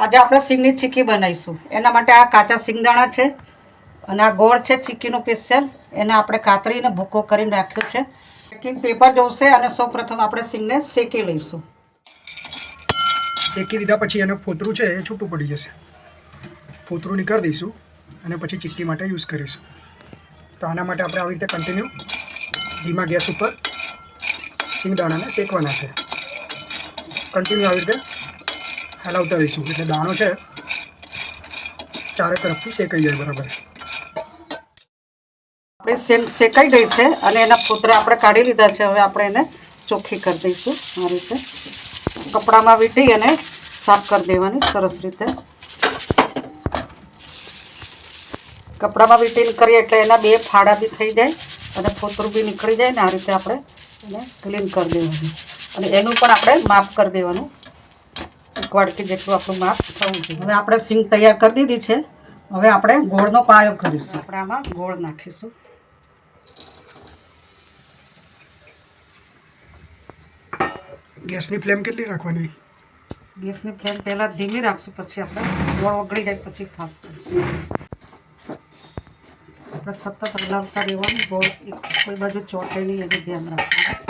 આજે આપણે સિંગની ચીક્કી બનાવીશું. એના માટે આ કાચા સિંગદાણા છે અને આ ગોળ છે ચીક્કીનો સ્પેશિયલ. એને આપણે કાતરીને ભૂકો કરીને રાખ્યો છે. બેકિંગ પેપર જોશે અને સૌપ્રથમ આપણે સિંગને શેકી લઈશું. શેકી દીધા પછી એનું ફોતરું છે એ છૂટું પડી જશે. ફોતરું નીકાળી દઈશું અને પછી ચીક્કી માટે યુઝ કરીશું. તો આના માટે આપણે આવી રીતે કન્ટિન્યુ ધીમા ગેસ ઉપર સિંગદાણાને શેકવાના છે. કન્ટિન્યુ આવી રીતે હલાવતા રહીશું એટલે દાણો છે ચારે તરફથી શેકાઈ જાય બરાબર. આપણે સિંગ શેકાઈ ગઈ છે અને એના ફોતરા આપણે કાઢી લીધા છે. હવે આપણે એને ચોખ્ખી કરી દઈશું. આ રીતે કપડામાં વીંટી અને સાફ કરી દેવાની સરસ રીતે. કપડામાં વીંટીને કરીએ એટલે એના બે ફાડા બી થઈ જાય અને ફોતરું બી નીકળી જાય ને આ રીતે આપણે એને ક્લીન કરી દેવાનું. અને એનું પણ આપણે માપ કરી દેવાનું. એક વાડકી જેટલું આપણું માપ થવું જોઈએ. હવે આપણે સિંગ તૈયાર કરી દીધી છે. હવે આપણે ગોળનો પાયો કરીશું. આપણે આમાં ગોળ નાખીશું. ગેસની ફ્લેમ કેટલી રાખવાની? ગેસની ફ્લેમ પહેલાં ધીમી રાખશું, પછી આપણે ગોળ ઓગળી જાય પછી ફાસ્ટ કરીશું. આપણે સતત હલાવતા રહેવાનું. ગોળ કોઈ બાજુ ચોટે નહીં એનું ધ્યાન રાખવાનું.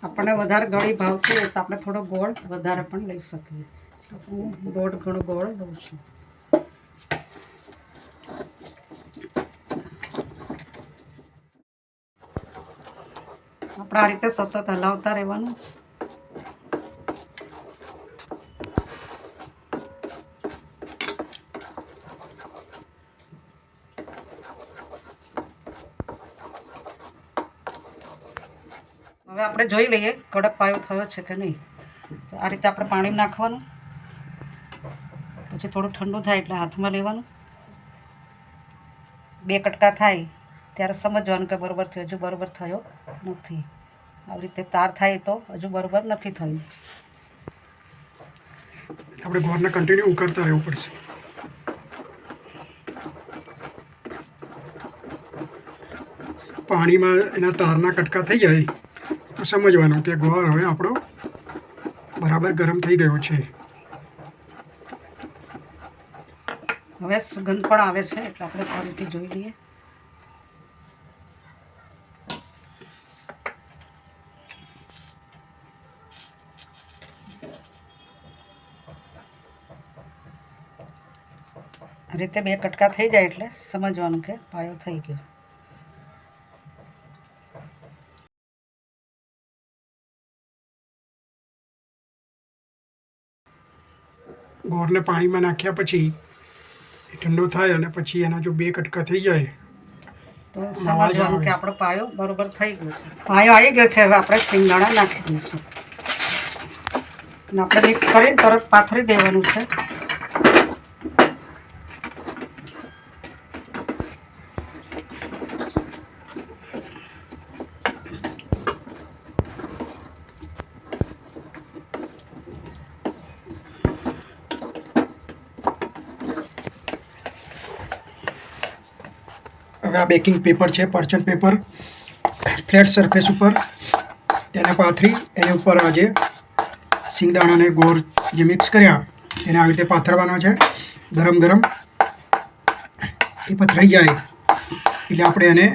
આપણને વધારે ગળી ભાવતી હોય તો આપણે થોડો ગોળ વધારે પણ લઈ શકીએ. હું 1.5 ગણો ગોળ લઉં છું. આપણે આ રીતે સતત હલાવતા રહેવાનું. હવે આપણે જોઈ લઈએ કડક પાયો થયો છે કે નહીં. તો આ રીતે આપણે પાણી નાખવાનું. પછી થોડું ઠંડુ થાય એટલે હાથમાં લેવાનું. 2 કટકા થાય ત્યારે સમજવાનું કે બરાબર થયો. હજુ બરાબર થયો નથી. આવી રીતે તાર થાય તો હજુ બરાબર નથી થયું. આપણે ગોળને કન્ટિન્યુ ઉકાળતા રહેવું પડશે. પાણીમાં એના તારના કટકા થઈ જાય તો સમજવાનું કે ગોળ હવે આપણો બરાબર ગરમ થઈ ગયો છે. હવે સુગંધ પણ આવે છે એટલે આપણે ફરીથી જોઈ લઈએ. આ રીતે 2 કટકા થઈ જાય એટલે સમજવાનું કે પાયો થઈ ગયો. ગોળને પાણીમાં નાખ્યા પછી ઠંડો થાય અને પછી એના જો 2 કટકા થઈ જાય તો સમજવાનું કે આપણો પાયો બરોબર થઈ ગયો છે. પાયો આવી ગયો છે. હવે આપણે સિંગદાણા નાખી દઈશું અને આપણે મિક્સ કરીને તરત પાથરી દેવાનું છે. હવે આ બેકિંગ પેપર છે, પાર્ચન પેપર, ફ્લેટ સરફેસ ઉપર તેને પાથરી એની ઉપર આ જે સિંગદાણા અને ગોળ જે મિક્સ કર્યા તેને આવી રીતે પાથરવાનો છે. ગરમ ગરમ એ પથરાઈ જાય એટલે આપણે એને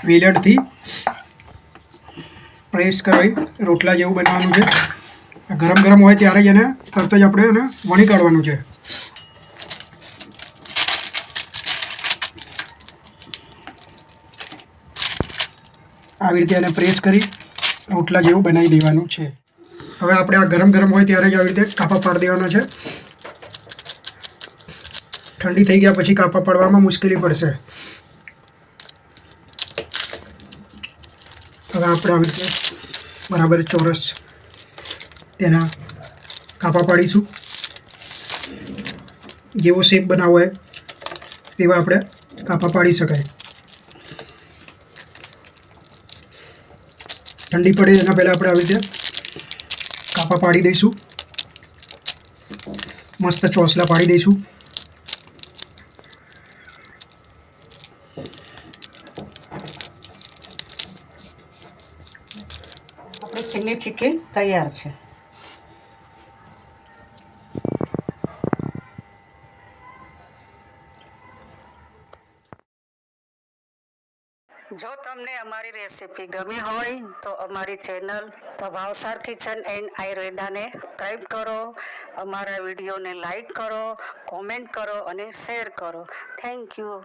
વેલણથી પ્રેસ કરી રોટલા જેવું બનાવવાનું છે. ગરમ ગરમ હોય ત્યારે જ એને તરત જ આપણે એને વણી કાઢવાનું છે. આવી રીતે એને પ્રેસ કરી રોટલા જેવું બનાવી દેવાનું છે. હવે આપણે આ ગરમ ગરમ હોય ત્યારે જ આવી રીતે કાપા પાડી દેવાના છે. ઠંડી થઈ ગયા પછી કાપા પાડવામાં મુશ્કેલી પડશે. હવે આપણે આવી રીતે બરાબર ચોરસ તેના કાપા પાડીશું. જેવો શેપ બનાવવો હોય તેવા આપણે કાપા પાડી શકાય. ઠંડી પડે એના પહેલાં આપણે આવી રીતે કાપા પાડી દઈશું. મસ્ત ચોસલા પાડી દઈશું. સિંગની ચીક્કી તૈયાર છે. જો તમને અમારી રેસીપી ગમી હોય તો અમારી channel the Bhavsar kitchen and આયુર્વેદાને સબસ્ક્રાઈબ કરો, અમારા વિડીયોને લાઈક કરો, કોમેન્ટ કરો અને શેર કરો. Thank you.